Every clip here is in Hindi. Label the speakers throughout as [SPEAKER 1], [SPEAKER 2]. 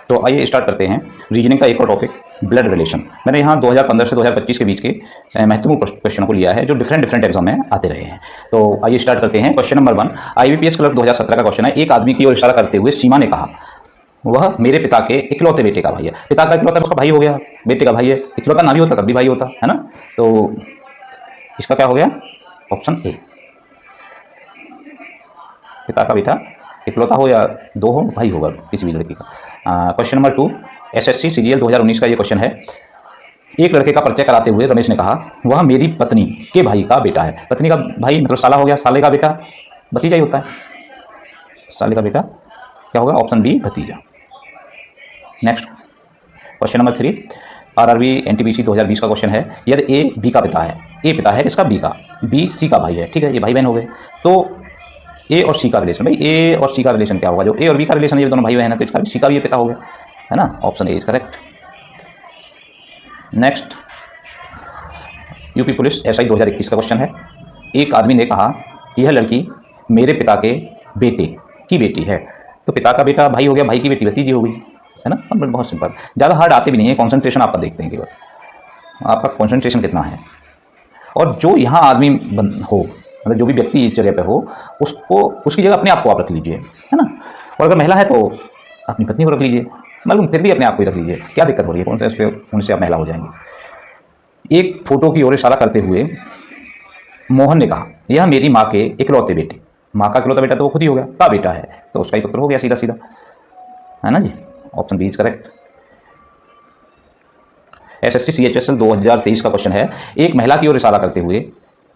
[SPEAKER 1] तो आइए स्टार्ट करते हैं रीजनिंग का एक और टॉपिक, ब्लड रिलेशन। मैंने यहाँ 2015 से 2025 के बीच के महत्वपूर्ण क्वेश्चनों को लिया है जो डिफरेंट एग्जाम में आते रहे हैं। तो आइए स्टार्ट करते हैं। क्वेश्चन नंबर 1 IBPS क्लर्क 2017 का क्वेश्चन है। एक आदमी की ओर इशारा करते हुए सीमा ने कहा, वह मेरे पिता के इकलौते बेटे का भाई है। पिता का इकलौता उसका भाई हो गया, बेटे का भाई है। इकलौता ना भी होता तब भी भाई होता है ना। तो इसका क्या हो गया, ऑप्शन ए, पिता का बेटा इकलौता हो या दो हो, भाई होगा किसी भी लड़की का। क्वेश्चन नंबर 2 SSC CGL 2019 का ये क्वेश्चन है। एक लड़के का परिचय कराते हुए रमेश ने कहा, वह मेरी पत्नी के भाई का बेटा है। पत्नी का भाई मतलब साला हो गया, साले का बेटा भतीजा ही होता है। साले का बेटा क्या होगा, ऑप्शन बी, भतीजा। Next question number 3 RRB NTPC 2020 का क्वेश्चन है। यदि ए बी का पिता है, ए पिता है किसका, बी का, बी सी का भाई है, ठीक है, ये भाई बहन हो गए। तो ए और सी का रिलेशन, भाई ए और सी का रिलेशन क्या होगा, जो ए और बी का रिलेशन है, ये दोनों भाई बहन है, तो इसका भी सी का भी ये पिता हो गया, है ना। Option A is correct. Next UP police SI 2021 का क्वेश्चन है। एक आदमी ने कहा कि यह लड़की मेरे पिता के बेटे की बेटी है। तो पिता का बेटा भाई हो गया, भाई की बेटी भतीजी हो गई, है ना। बहुत सिंपल, ज़्यादा हार्ड आते भी नहीं है, कॉन्सेंट्रेशन आपका देखते हैं केवल, आपका कॉन्सेंट्रेशन कितना है। और जो यहाँ आदमी हो, मतलब जो भी व्यक्ति इस जगह पे हो, उसको उसकी जगह अपने आप को आप रख लीजिए, है ना। और अगर महिला है तो अपनी पत्नी को रख लीजिए, मतलब फिर भी अपने आप को ही रख लीजिए, क्या दिक्कत हो रही है, कौन से इस पर उनसे आप महिला हो जाएंगे। एक फोटो की ओर इशारा करते हुए मोहन ने कहा, यह मेरी माँ के इकलौते बेटे, माँ का इकलौता बेटा तो वो खुद ही हो गया, का बेटा है, तो उसका ही पुत्र हो गया सीधा सीधा, है ना जी। Option B is correct. SSC CHSL 2023 का क्वेश्चन है। एक महिला की ओर इशारा करते हुए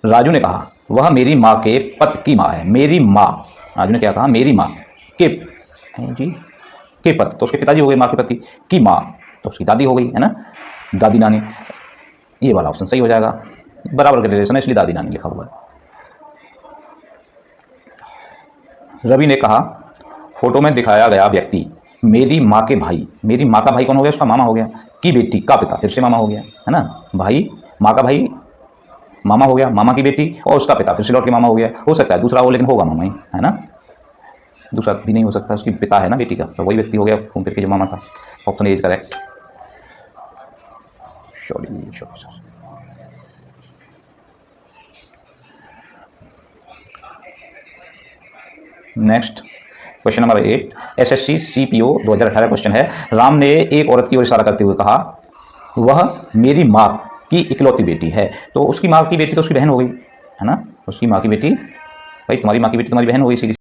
[SPEAKER 1] राजू ने कहा, वह मेरी माँ के पति की माँ है। मेरी माँ, राजू ने क्या कहा, मेरी माँ के जी के पति, तो उसके पिताजी हो गए, माँ के पति की माँ तो उसकी दादी हो गई, है ना, दादी नानी। ये वाला ऑप्शन सही हो जाएगा, बराबर का रिलेशन है इसलिए दादी नानी लिखा हुआ है। रवि ने कहा, फोटो में दिखाया गया व्यक्ति मेरी माँ के भाई, मेरी माँ का भाई कौन हो गया, उसका मामा हो गया, की बेटी का पिता फिर से मामा हो गया, है ना। भाई, माँ का भाई मामा हो गया, मामा की बेटी, और उसका पिता फिर से लौट के मामा हो गया। हो सकता है दूसरा हो, लेकिन होगा मामा ही, है ना। दूसरा भी नहीं हो सकता, उसकी पिता है ना बेटी का, तो वही व्यक्ति हो गया घूम फिर के जो मामा था। Option A is correct. Next question number 8 SSC CPO 2018 question है। राम ने एक औरत की ओर इशारा करते हुए कहा, वह मेरी माँ की इकलौती बेटी है। तो उसकी माँ की बेटी तो उसकी बहन हो गई, है ना। उसकी माँ की बेटी, भाई तुम्हारी माँ की बेटी तुम्हारी बहन हो गई सीधी।